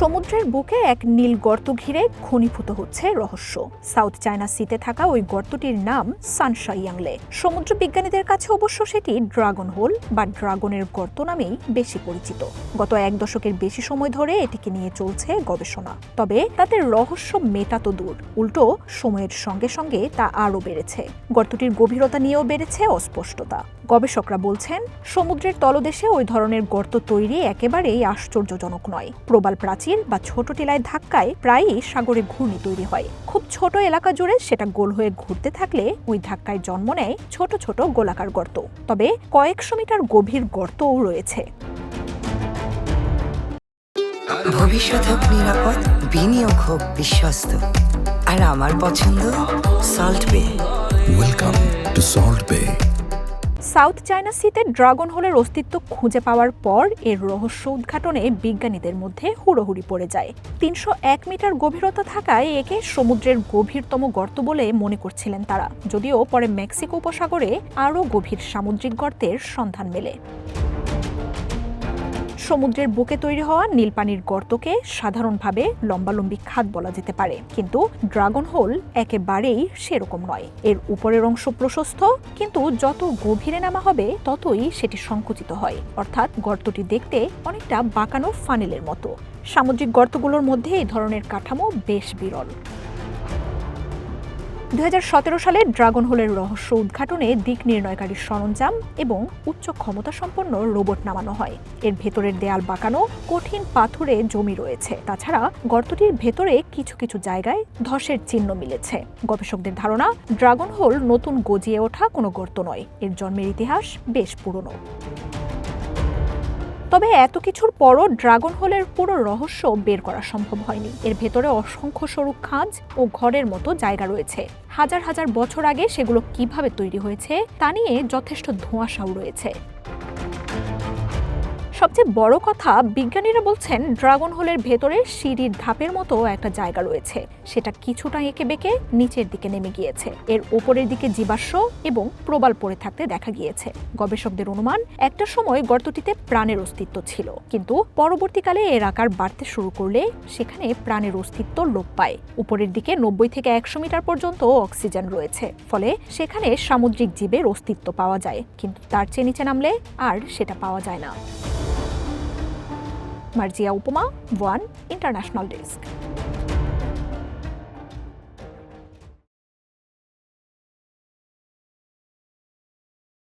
সমুদ্রের বুকে এক নীল গর্ত ঘিরে ঘনীভূত হচ্ছে রহস্য। সাউথ চায়না সিতে থাকা ওই গর্তটির নাম সানশাইয়াংলে। সমুদ্র বিজ্ঞানীদের কাছে অবশ্য সেটি ড্রাগন হোল বা ড্রাগনের গর্ত নামেই বেশি পরিচিত। গত এক দশকের বেশি সময় ধরে এটিকে নিয়ে চলছে গবেষণা। তবে তাদের রহস্য মেটা তো দূর, উল্টো সময়ের সঙ্গে সঙ্গে তা আরও বেড়েছে। গর্তটির গভীরতা নিয়েও বেড়েছে অস্পষ্টতা। গবেষকরা বলছেন, সমুদ্রের তলদেশে ওই ধরনের গর্ত তৈরি একেবারেই আশ্চর্যজনক নয়। প্রবাল প্রাচীর বা ছোট টিলায় ধাক্কায় প্রায়ই সাগরে ঘূর্ণি তৈরি হয়। খুব ছোট এলাকা জুড়ে সেটা গোল হয়ে ঘুরতে থাকলে ওই ধাক্কায় জন্ম নেয় ছোট ছোট গোলাকার গর্ত। তবে কয়েকশো মিটার গভীর গর্তও রয়েছে। ভবিষ্যৎ হোক নিরাপদ, বিনিয়োগ হোক বিশ্বস্ত, আর আমার পছন্দ সল্ট বে। ওয়েলকাম টু সল্ট বে। সাউথ চায়না সিতে ড্রাগন হোলের অস্তিত্ব খুঁজে পাওয়ার পর এর রহস্য উদ্ঘাটনে বিজ্ঞানীদের মধ্যে হুড়োহুড়ি পড়ে যায়। ৩০১ মিটার গভীরতা থাকায় একে সমুদ্রের গভীরতম গর্ত বলে মনে করছিলেন তারা, যদিও পরে মেক্সিকো উপসাগরে আরও গভীর সামুদ্রিক গর্তের সন্ধান মেলে। সমুদ্রের বুকে তৈরি হওয়া নীলপানির গর্তকে সাধারণভাবে লম্বালম্বি খাদ বলা যেতে পারে, কিন্তু ড্রাগন হোল একেবারেই সেরকম নয়। এর উপরের অংশ প্রশস্ত, কিন্তু যত গভীরে নামা হবে ততই সেটি সংকুচিত হয়। অর্থাৎ গর্তটি দেখতে অনেকটা বাঁকানো ফানেলের মতো। সামুদ্রিক গর্তগুলোর মধ্যে এই ধরনের কাঠামো বেশ বিরল। ২০১৭ সালে ড্রাগন হোলের রহস্য উদ্ঘাটনে দিক নির্ণয়কারী সরঞ্জাম এবং উচ্চ ক্ষমতা সম্পন্ন রোবট নামানো হয়। এর ভেতরের দেয়াল বাঁকানো, কঠিন পাথুরে জমি রয়েছে। তাছাড়া গর্তটির ভেতরে কিছু কিছু জায়গায় ধসের চিহ্ন মিলেছে। গবেষকদের ধারণা, ড্রাগন হোল নতুন গজিয়ে ওঠা কোনো গর্ত নয়, এর জন্মের ইতিহাস বেশ পুরনো। তবে এত কিছুর পরও ড্রাগন হোলের পুরো রহস্য বের করা সম্ভব হয়নি। এর ভেতরে অসংখ্য সরু খাঁজ ও ঘরের মতো জায়গা রয়েছে। হাজার হাজার বছর আগে সেগুলো কিভাবে তৈরি হয়েছে তা নিয়ে যথেষ্ট ধোঁয়াশাও রয়েছে। সবচেয়ে বড় কথা, বিজ্ঞানীরা বলছেন ড্রাগন হোলের ভেতরে সিঁড়ির ধাপের মতো একটা জায়গা রয়েছে। সেটা কিছুটা এঁকে বেঁকে নিচের দিকে নেমে গিয়েছে। এর ওপরের দিকে জীবাশ্ম এবং প্রবাল পড়ে থাকতে দেখা গিয়েছে। গবেষকদের অনুমান, একটা সময় গর্তটিতে প্রাণের অস্তিত্ব ছিল, কিন্তু পরবর্তীকালে এর আকার বাড়তে শুরু করলে সেখানে প্রাণের অস্তিত্ব লোপ পায়। উপরের দিকে ৯০ থেকে ১০০ মিটার পর্যন্ত অক্সিজেন রয়েছে, ফলে সেখানে সামুদ্রিক জীবের অস্তিত্ব পাওয়া যায়, কিন্তু তার চেয়ে নিচে নামলে আর সেটা পাওয়া যায় না। মার্জিয়া উপমা, ওয়ান ইন্টারন্যাশনাল ডেস্ক।